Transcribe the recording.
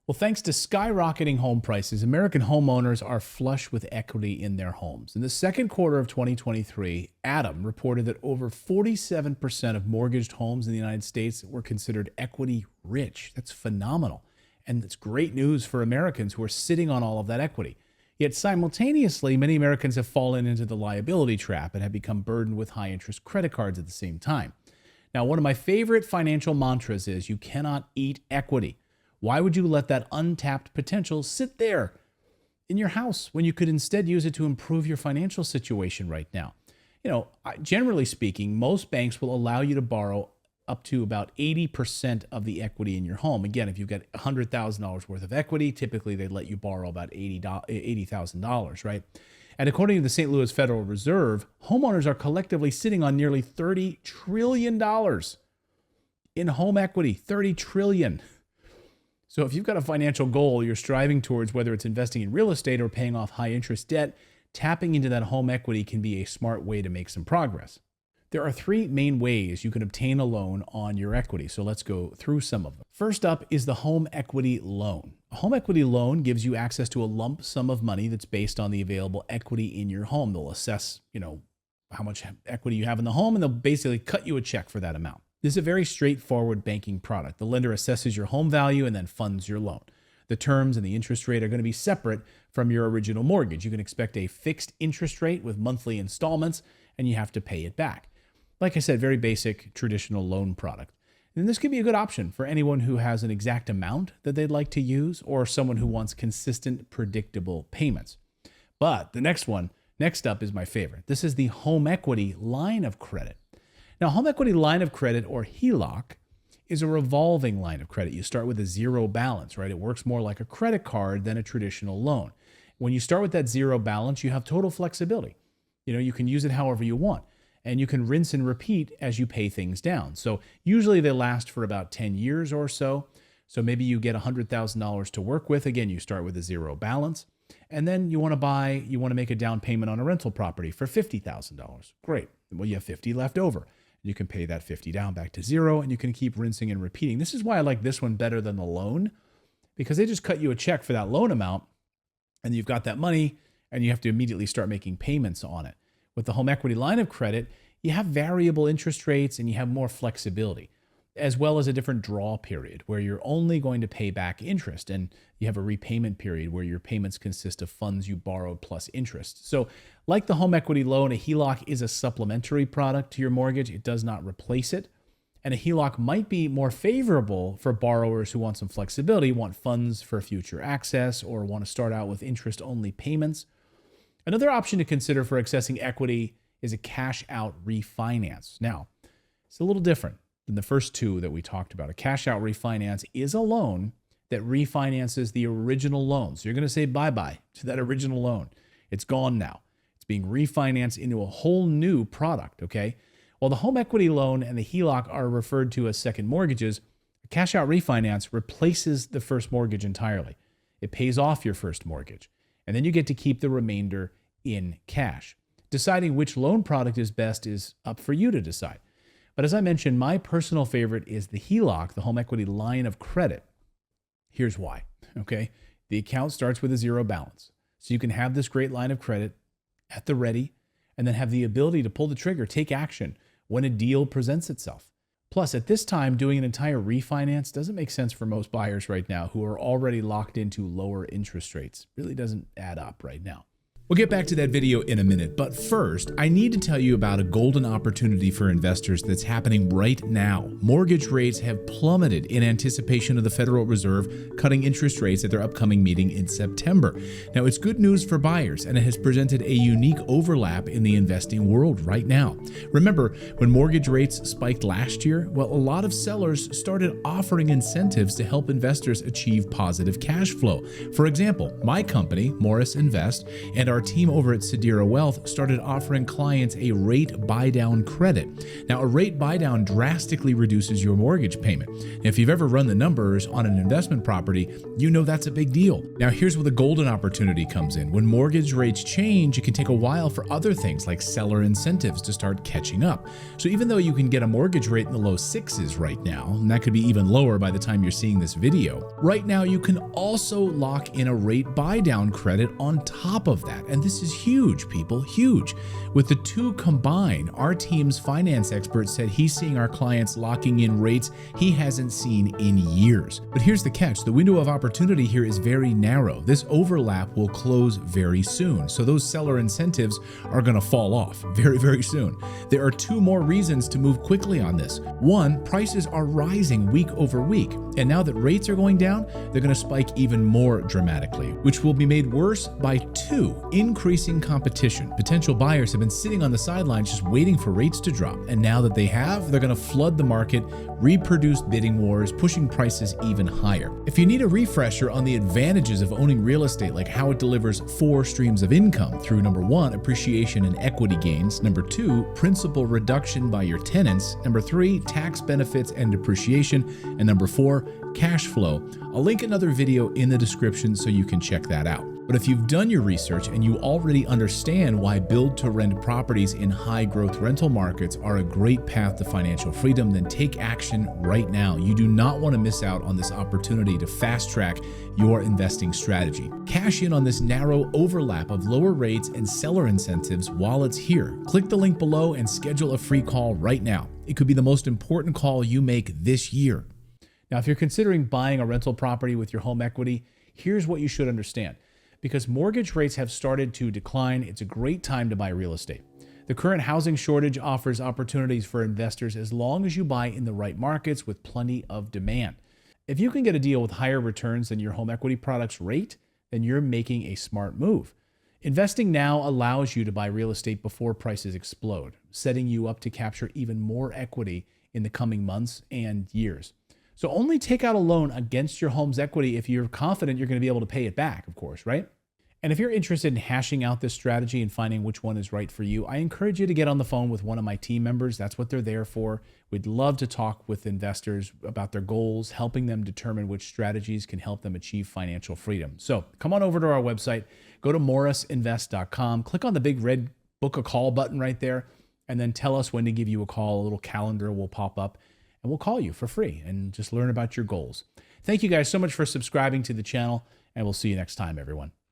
Well, thanks to skyrocketing home prices, American homeowners are flush with equity in their homes. In the second quarter of 2023, Adam reported that over 47% of mortgaged homes in the United States were considered equity rich. That's phenomenal. And it's great news for Americans who are sitting on all of that equity. Yet simultaneously, many Americans have fallen into the liability trap and have become burdened with high interest credit cards at the same time. Now, one of my favorite financial mantras is you cannot eat equity. Why would you let that untapped potential sit there in your house when you could instead use it to improve your financial situation right now? Generally speaking, most banks will allow you to borrow up to about 80% of the equity in your home. Again, if you've got $100,000 worth of equity, typically they let you borrow about $80,000, right? And according to the St. Louis Federal Reserve, homeowners are collectively sitting on nearly $30 trillion in home equity. $30 trillion. So if you've got a financial goal you're striving towards, whether it's investing in real estate or paying off high interest debt, tapping into that home equity can be a smart way to make some progress. There are three main ways you can obtain a loan on your equity. So let's go through some of them. First up is the home equity loan. A home equity loan gives you access to a lump sum of money that's based on the available equity in your home. They'll assess, how much equity you have in the home, and they'll basically cut you a check for that amount. This is a very straightforward banking product. The lender assesses your home value and then funds your loan. The terms and the interest rate are going to be separate from your original mortgage. You can expect a fixed interest rate with monthly installments, and you have to pay it back. Like I said, very basic traditional loan product. And this could be a good option for anyone who has an exact amount that they'd like to use or someone who wants consistent, predictable payments. But the next up is my favorite. This is the home equity line of credit. Now, home equity line of credit, or HELOC, is a revolving line of credit. You start with a zero balance, right? It works more like a credit card than a traditional loan. When you start with that zero balance, you have total flexibility. You can use it however you want, and you can rinse and repeat as you pay things down. So usually they last for about 10 years or so. So maybe you get $100,000 to work with. Again, you start with a zero balance, and then you want to make a down payment on a rental property for $50,000. Great. Well, you have 50 left over. You can pay that 50 down back to zero, and you can keep rinsing and repeating. This is why I like this one better than the loan, because they just cut you a check for that loan amount, and you've got that money, and you have to immediately start making payments on it. With the home equity line of credit, you have variable interest rates, and you have more flexibility, as well as a different draw period where you're only going to pay back interest, and you have a repayment period where your payments consist of funds you borrowed plus interest. So like the home equity loan, a HELOC is a supplementary product to your mortgage. It does not replace it. And a HELOC might be more favorable for borrowers who want some flexibility, want funds for future access, or want to start out with interest-only payments. Another option to consider for accessing equity is a cash-out refinance. Now, it's a little different than the first two that we talked about. A cash-out refinance is a loan that refinances the original loan. So you're going to say bye-bye to that original loan. It's gone now. It's being refinanced into a whole new product, okay? While the home equity loan and the HELOC are referred to as second mortgages, a cash-out refinance replaces the first mortgage entirely. It pays off your first mortgage, and then you get to keep the remainder in cash. Deciding which loan product is best is up for you to decide. But as I mentioned, my personal favorite is the HELOC, the home equity line of credit. Here's why, okay? The account starts with a zero balance. So you can have this great line of credit at the ready and then have the ability to pull the trigger, take action when a deal presents itself. Plus, at this time, doing an entire refinance doesn't make sense for most buyers right now who are already locked into lower interest rates. It really doesn't add up right now. We'll get back to that video in a minute, but first, I need to tell you about a golden opportunity for investors that's happening right now. Mortgage rates have plummeted in anticipation of the Federal Reserve cutting interest rates at their upcoming meeting in September. Now, it's good news for buyers, and it has presented a unique overlap in the investing world right now. Remember, when mortgage rates spiked last year, well, a lot of sellers started offering incentives to help investors achieve positive cash flow. For example, my company, Morris Invest, and our our team over at Sedera Wealth started offering clients a rate buy-down credit. Now, a rate buy-down drastically reduces your mortgage payment. And if you've ever run the numbers on an investment property, you know that's a big deal. Now, here's where the golden opportunity comes in. When mortgage rates change, it can take a while for other things like seller incentives to start catching up. So even though you can get a mortgage rate in the low sixes right now, and that could be even lower by the time you're seeing this video, right now you can also lock in a rate buy-down credit on top of that. And this is huge, people, huge. With the two combined, our team's finance expert said he's seeing our clients locking in rates he hasn't seen in years. But here's the catch. The window of opportunity here is very narrow. This overlap will close very soon. So those seller incentives are going to fall off very, very soon. There are two more reasons to move quickly on this. One, prices are rising week over week. And now that rates are going down, they're going to spike even more dramatically, which will be made worse by two, increasing competition. Potential buyers have been sitting on the sidelines just waiting for rates to drop. And now that they have, they're going to flood the market, reproduce bidding wars, pushing prices even higher. If you need a refresher on the advantages of owning real estate, like how it delivers 4 streams of income through number 1, appreciation and equity gains, number 2, principal reduction by your tenants, number 3, tax benefits and depreciation, and number 4, cash flow, I'll link another video in the description so you can check that out. But if you've done your research and you already understand why build-to-rent properties in high-growth rental markets are a great path to financial freedom, then take action right now. You do not want to miss out on this opportunity to fast-track your investing strategy. Cash in on this narrow overlap of lower rates and seller incentives while it's here. Click the link below and schedule a free call right now. It could be the most important call you make this year. Now, if you're considering buying a rental property with your home equity, here's what you should understand. Because mortgage rates have started to decline, it's a great time to buy real estate. The current housing shortage offers opportunities for investors as long as you buy in the right markets with plenty of demand. If you can get a deal with higher returns than your home equity product's rate, then you're making a smart move. Investing now allows you to buy real estate before prices explode, setting you up to capture even more equity in the coming months and years. So only take out a loan against your home's equity if you're confident you're going to be able to pay it back, of course, right? And if you're interested in hashing out this strategy and finding which one is right for you, I encourage you to get on the phone with one of my team members. That's what they're there for. We'd love to talk with investors about their goals, helping them determine which strategies can help them achieve financial freedom. So come on over to our website, go to morrisinvest.com, click on the big red book a call button right there, and then tell us when to give you a call. A little calendar will pop up, and we'll call you for free and just learn about your goals. Thank you guys so much for subscribing to the channel, and we'll see you next time, everyone.